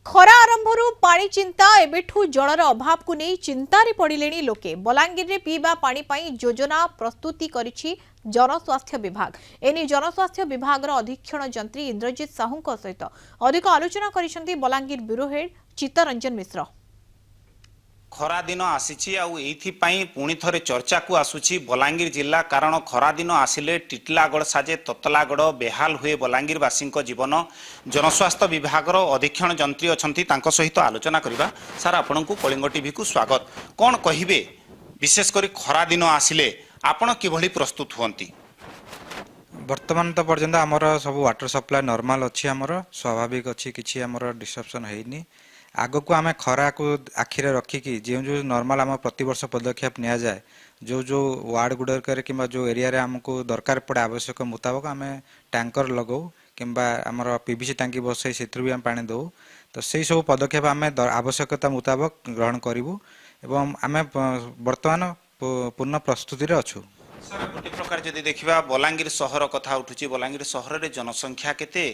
खरा आरंभरू पानी चिंता एबेठू जलर अभाव को नहीं चिंतारे पड़िलेनी लोके। बलांगीर रे पीवा पानी पाई योजना प्रस्तुति करिछि जनस्वास्थ्य विभाग। एनी जनस्वास्थ्य विभाग अधीक्षण जंत्री इंद्रजीत साहू सहित अधिक आलोचना करिसेंती बलांगीर ब्यूरो हेड चित्तरंजन मिश्र। खरा दिन आसीछि आउ एइथिपाई पुणी थरे चर्चा को आसुछि बलांगीर जिला। कारण खरा दिन आसिले टिटलागढ़ साजे ततलागढ़ बेहाल हुए बलांगीरवासी जीवन। जनस्वास्थ्य विभाग अधीक्षण जंत्री अछंती तांको सहित आलोचना करिबा। सर आपनकु कलिंग टीवी को स्वागत। कोन कहिबे विशेष करी खरा दिन आसिले आपण किभली प्रस्तुत होंती? वर्तमान तो पर्यंत आमर सब वाटर सप्लाई नॉर्मल अच्छी आमर स्वाभाविक अच्छी किसी आमर डिस्ट्रप्शन है। आग को आम खरा को आखिरे रखिकी जो जो नॉर्मल आम प्रतिवर्ष पदक्षेप नि जाए जो जो वार्ड गुड़ाक कि जो एरिया आमको दरकार पड़े आवश्यक मुताबक आम टैंकर लगाऊ कि आमर पीवीसी टांकी बसई से भी आम पानी दौ। तो से सब पदक्षेप आम आवश्यकता मुताबक ग्रहण करूँ एवं आम बर्तमान पूर्ण प्रस्तुति अच्छु। सर गोटे प्रकार जदि देखा बलांगीर सहर कथा उठुची, बलांगीर सहर रे जनसंख्या केते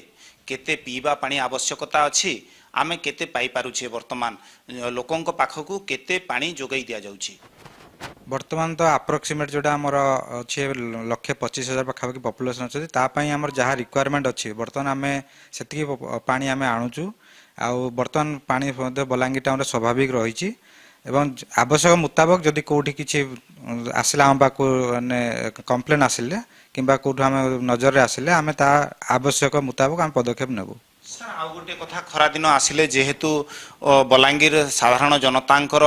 केते पीवा पानी आवश्यकता अच्छी आमे केते पाई पारुछे? वर्तमान लोकों पाखकू केते पानी जोगाई दिया जाउची? वर्तमान तो अप्रोक्सीमेट जोटा आमर अच्छे 1,25,000 पाखापाखि पपुलेसन अच्छे तापाई आमर जहाँ रिक्वायरमेंट अच्छी वर्तमान आम से पानी आम आणुचु। आउ वर्तमान पानी बलांगीर टाउन स्वाभाविक रही एवं आवश्यक मुताबक जदि कौटी किसी आसला आम पाक माने कंप्लेन आसिले किंबा कौटू आम नजर आसिले आम ता आवश्यक मुताबक आम पदक्षेप नेबू। सर आ गोटे कथा खरा दिन आसिले जेहेतु बलांगीर साधारण जनतांकर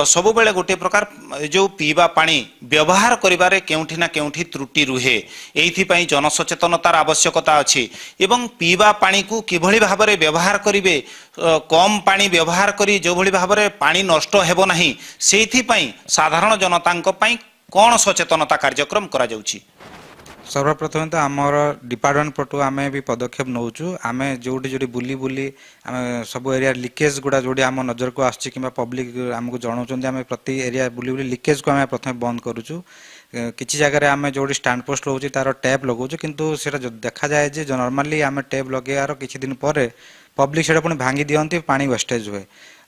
सबु बेले गोटे प्रकार जो पीवा पानी व्यवहार करिबारे केउठी ना केउठी त्रुटि रुहे। एइथिपाई जनसचेतनतार आवश्यकता अछि एवं पीवा पानी को किभली भाबरे व्यवहार करिवे, कम पानी व्यवहार करी जो भली भाबरे पानी नष्ट हेबो नाही सेइथिपाई साधारण जनतांक पई कोन सचेतनता कार्यक्रम करा जाउछि? सर्वप्रथम तो आमर डिपार्टमेंट पटु आम भी पदक्षेप नौचु। आम जोटी जोटी बुली बुली आम सब एरिया लिकेज गुड़ा जोटी आम नजर को आसछि कि पब्लिक आमको जनाउछन्ती आम प्रति एरिया बुली बुली लिकेज को आम प्रथम बंद करूछु। किसी जगह आम जो स्टैंड पोस्ट रोचे तार टैप लगाऊँ किंतु सेटा देखा जाए जे नॉर्मली आम टैप लगे किसी दिन पर पब्लिक से पुणी भांगी दियंती पानी वेस्टेज हुए।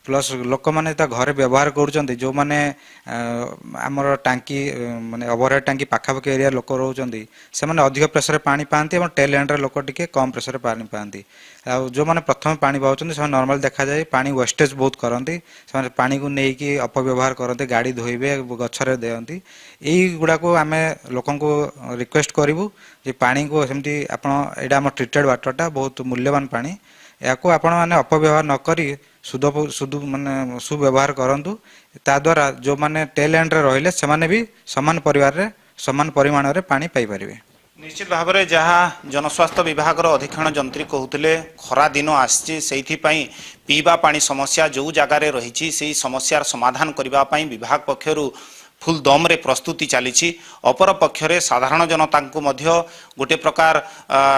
प्लस लोक मैंने घरे व्यवहार कर जो मैंने आमर टांकी माने ओवरहेड टांकी पाखापाखि एरिया लोक रोचंती से माने अधिक प्रेसर पानी पाती और टेल एंड लोक टिके कम प्रेसर पानी पाती। जो मैंने प्रथम पानी पाँच से नॉर्मल देखा जाए पानी वेस्टेज बहुत करती से पानी को लेकिन अपव्यवहार करते गाड़ी धोइबे गछरे देती। यही गुड़ा को आम लोक रिक्वेस्ट करूँ जे पानी को सेमती आप एटा आम ट्रिटेड वाटरटा बहुत मूल्यवान पानी या आपण मैंने अपव्यवहार न करी शुद्ध माने सुव्यवहार करूँ। ताद्वारा जो मैंने टेल एंड रहिले से माने भी समान परिवार रे समान परिमाण रे पानी पाई परिवे। निश्चित भाव में जहाँ जनस्वास्थ्य विभाग अधीक्षण जंत्री कहते खरा दिन आसी से पीवा पानी समस्या जो जगार रही से समस्यार समाधान करने विभाग पक्षर फुल दम रे प्रस्तुति चली। अपर पक्षरे साधारण जनता को मध्य गोटे प्रकार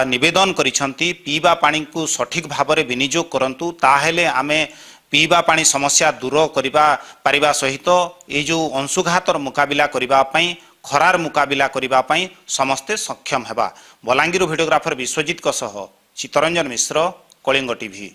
निवेदन करिसंती पीवा पानी को सठिक भाव में विनियोग करंतु ताहेले आमे पीवा पानी समस्या दूर करिबा पारिबा सहित ये जो अंशुघातर मुकाबिला करिबा पई खरार मुकाबिला करिबा पई समस्ते सक्षम हेबा। बलांगीर भिडियोग्राफर विश्वजीत सह चित्तरंजन मिश्र, कलिंग टीवी।